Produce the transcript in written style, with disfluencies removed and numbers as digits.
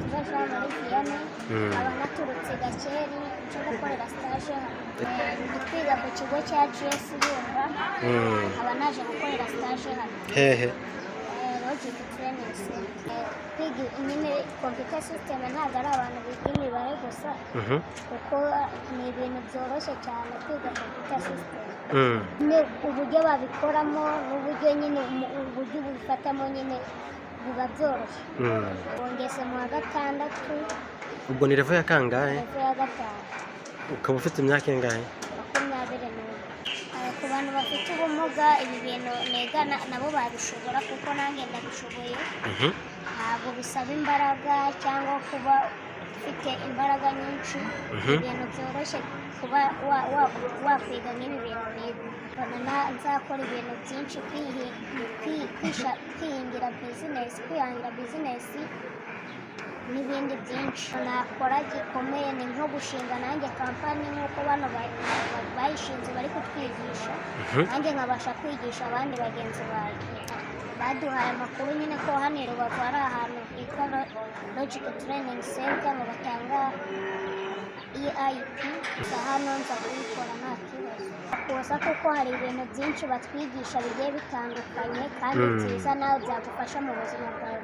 Nikuza Jean Marie Vianney aba naturutse Gakeri cyo gukorera stage ndi kwiga ku kigo cya GS Bumba aba naje gukorera stage hano hehe Logic Training Center kwiga nyine computer system ntabwo ari abantu biga imibare gusa kuko ni ibintu byoroshye cyane kwiga computer system uburyo babikoramo n'uburyo nyine uburyo bubifatamo nyine biba byoroshye wongeze mu wa gatandatu ubwo ni level ya kangahe level ya gatanu ukaba ufite imyaka ingahe 21 ku bantu bafite ubumuga ibi bintu niga nabo babishobora kuko nanjye ndabishoboye ntabwo bisaba imbaraga cyangwa kuba ufite imbaraga nyinshi ibintu byoroshye kuba wakwiga nk'ibi bintu niga nzakora ibintu byinshi kwihangira bizinesi n'ibindi byinshi nakora gikomeye ni nko gushinga nanjye kampani nk'uko bano bayishinze bari kutwigisha nanjye nkabasha kwigisha abandi bagenzi banjye baduhaye amakuru nyine ko hano i Rubavu ari ahantu hitwa Logic Training Center ngo batanga EIP hano nza kubikora nta kibazo kuza kuko hari ibintu byinshi batwigisha bigiye bitandukanye kandi byiza nawe byagufasha mu buzima bwawe